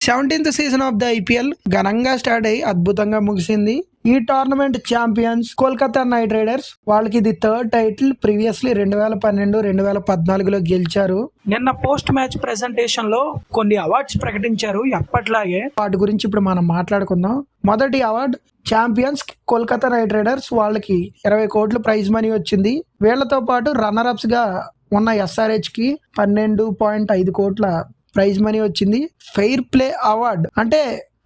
17th season of the IPL ఘనంగా start అయ్యి అద్భుతంగా ముగిసింది. ఈ tournament champions Kolkata night riders. వాళ్ళకి ఇది థర్డ్ టైటిల్. ప్రీవియస్లీ 2012, 2014లో గెలిచారు. నిన్న పోస్ట్ మ్యాచ్ ప్రెజెంటేషన్ లో కొన్ని అవార్డ్స్ ప్రకటించారు ఎప్పట్లాగే. వాటి గురించి ఇప్పుడు మనం మాట్లాడుకుందాం. మొదటి award champions Kolkata night riders. వాళ్ళకి 20 కోట్ల ప్రైజ్ మనీ వచ్చింది. వీళ్లతో పాటు రన్నర్ అప్స్ గా ఉన్న ఎస్ఆర్హెచ్ కి 12.5 కోట్ల ప్రైజ్ మనీ వచ్చింది. ఫెయిర్ ప్లే అవార్డ్ అంటే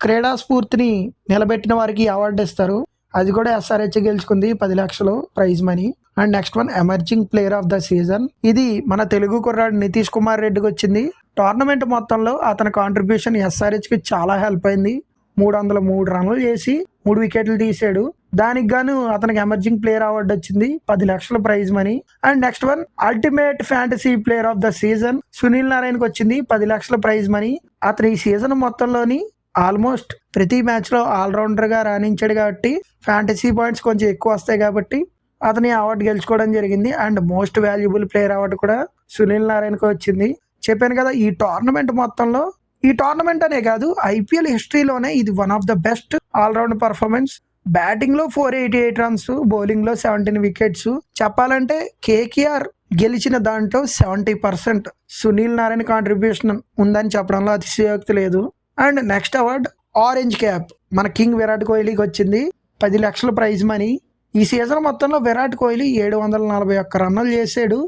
క్రీడా స్ఫూర్తిని నిలబెట్టిన వారికి అవార్డు ఇస్తారు. అది కూడా ఎస్ఆర్హెచ్ గెలుచుకుంది 10 లక్షలు praise money. And next one emerging player of the season. ఇది మన తెలుగు కుర్రాడు నితీష్ కుమార్ రెడ్డికి వచ్చింది. టోర్నమెంట్ మొత్తంలో అతని కాంట్రిబ్యూషన్ ఎస్ఆర్హెచ్ కి చాలా హెల్ప్ అయింది. 303 రన్లు చేసి 3 వికెట్లు తీసాడు. దానికి గాను అతనికి ఎమర్జింగ్ ప్లేయర్ అవార్డు వచ్చింది, 10 లక్షల prize money. And next one ultimate fantasy player of the season Sunil నారాయణకి వచ్చింది 10 లక్షల ప్రైజ్ మనీ. అతను ఈ సీజన్ మొత్తంలోని ఆల్మోస్ట్ ప్రతి మ్యాచ్ లో ఆల్రౌండర్ గా రాణించాడు కాబట్టి ఫ్యాంటసీ పాయింట్స్ కొంచెం ఎక్కువ వస్తాయి కాబట్టి అతని అవార్డు గెలుచుకోవడం జరిగింది. And most valuable player award కూడా సునీల్ నారాయణకి వచ్చింది. చెప్పాను కదా, ఈ టోర్నమెంట్ మొత్తంలో, ఈ టోర్నమెంట్ అనే కాదు ఐపీఎల్ హిస్టరీలోనే ఇది one of the best all round performance. Batting లో 488 రన్స్, బౌలింగ్ లో 17 వికెట్స్. చెప్పాలంటే కేకేఆర్ గెలిచిన దాంట్లో 70% సునీల్ నారాయణ కాంట్రిబ్యూషన్ ఉందని చెప్పడంలో అతిశయోక్తి లేదు. And next award orange cap మన కింగ్ విరాట్ కోహ్లీకి వచ్చింది, 10 లక్షల ప్రైజ్ మనీ. ఈ సీజన్ మొత్తంలో విరాట్ కోహ్లీ 741 రన్నులు చేసాడు.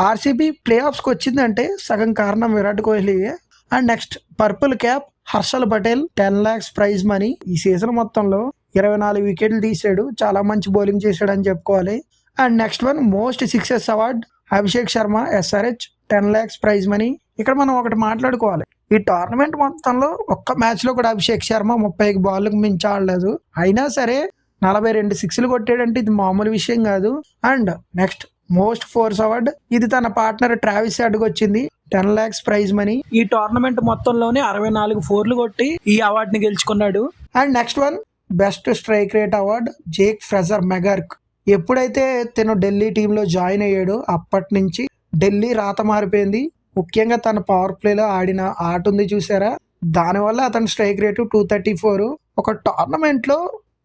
ఆర్సీబీ ప్లే ఆఫ్స్కి వచ్చిందంటే సగం కారణం విరాట్ కోహ్లీయే. And next purple cap Harshal Patel, 10 lakhs prize money. ఈ సీజన్ మొత్తంలో 24 వికెట్లు తీసాడు, చాలా మంచి బౌలింగ్ చేశాడు అని చెప్పుకోవాలి. And next one most sixes award Abhishek Sharma, SRH, 10 lakhs prize money. ఇక్కడ మనం ఒకటి మాట్లాడుకోవాలి, ఈ టోర్నమెంట్ మొత్తంలో ఒక్క మ్యాచ్ లో కూడా అభిషేక్ శర్మ 30 బాల్లకు మించి ఆడలేదు. అయినా సరే 42 సిక్స్లు కొట్టాడంటే ఇది మామూలు విషయం కాదు. And next most fours award, ఇది తన పార్ట్నర్ ట్రావిస్ హెడ్కి వచ్చింది, 10 lakhs ప్రైజ్ మనీ. ఈ టోర్నమెంట్ మొత్తంలోనే 64 ఫోర్లు కొట్టి ఈ అవార్డుని గెలుచుకున్నాడు. And next one best strike rate award Jake Fraser McGurk. ఎప్పుడైతే తను ఢిల్లీ టీంలో జాయిన్ అయ్యాడో అప్పటి నుంచి ఢిల్లీ రాత మారిపోయింది. ముఖ్యంగా తన పవర్ ప్లేలో ఆడిన ఆట ఉంది చూసారా, దానివల్ల అతని స్ట్రైక్ రేటు 234. ఒక టోర్నమెంట్ లో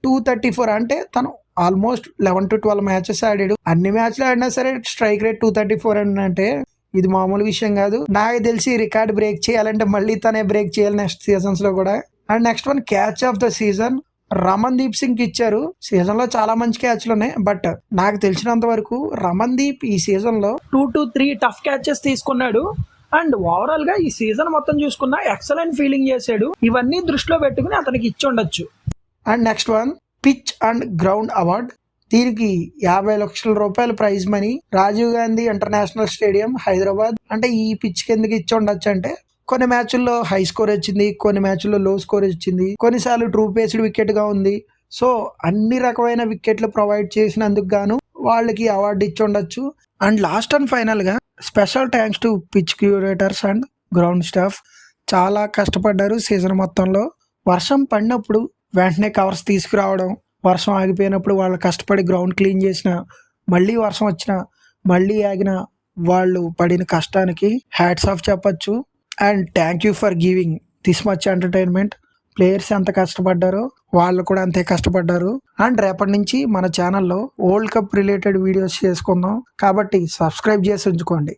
234 అంటే తను ఆల్మోస్ట్ 11 to 12 మ్యాచెస్ ఆడాడు. అన్ని మ్యాచ్లు ఆడినా సరే స్ట్రైక్ రేట్ 234 అంటే ఇది మామూలు విషయం కాదు. నాకు తెలిసి రికార్డ్ బ్రేక్ చేయాలంటే మళ్ళీ తనే బ్రేక్ చేయాలి నెక్స్ట్ సీజన్స్ లో కూడా. And next one catch of the season Raman Deep Singh కి ఇచ్చారు. సీజన్ లో చాలా మంచి క్యాచ్లు ఉన్నాయి, బట్ నాకు తెలిసినంత వరకు రమన్ దీప్ ఈ సీజన్ లో 2 to 3 టఫ్ క్యాచెస్ తీసుకున్నాడు. అండ్ ఓవరాల్ గా ఈ సీజన్ మొత్తం చూసుకున్నా ఎక్సలెంట్ ఫీలింగ్ చేశాడు. ఇవన్నీ దృష్టిలో పెట్టుకుని అతనికి ఇచ్చి ఉండొచ్చు. And next one pitch and ground award. దీనికి 50 లక్షల రూపాయల prize money. Rajiv Gandhi international stadium, Hyderabad. అంటే ఈ పిచ్ కిందకి ఇచ్చి ఉండొచ్చు అంటే కొన్ని మ్యాచ్ల్లో హై స్కోర్ వచ్చింది, కొన్ని మ్యాచ్ల్లో లో స్కోర్ వచ్చింది, కొన్నిసార్లు ట్రూ పేస్డ్ వికెట్ గా ఉంది. సో అన్ని రకమైన వికెట్లు ప్రొవైడ్ చేసినందుకు గాను వాళ్ళకి అవార్డు ఇచ్చి ఉండొచ్చు. అండ్ లాస్ట్ అండ్ ఫైనల్ గా special thanks to pitch curators and ground staff. చాలా కష్టపడ్డారు సీజన్ మొత్తంలో. వర్షం పడినప్పుడు వెంటనే కవర్స్ తీసుకురావడం, వర్షం ఆగిపోయినప్పుడు వాళ్ళు కష్టపడి గ్రౌండ్ క్లీన్ చేసిన, మళ్ళీ వర్షం వచ్చిన మళ్ళీ ఆగిన వాళ్ళు పడిన కష్టానికి హ్యాట్స్ ఆఫ్ చెప్పచ్చు. And thank you for giving this much entertainment. Players ఎంత కష్టపడ్డారో వాళ్ళు కూడా అంతే కష్టపడ్డారు. అండ్ రేపటి నుంచి మన ఛానల్లో వరల్డ్ కప్ రిలేటెడ్ వీడియోస్ చేసుకుందాం కాబట్టి సబ్స్క్రైబ్ చేసి ఉంచుకోండి.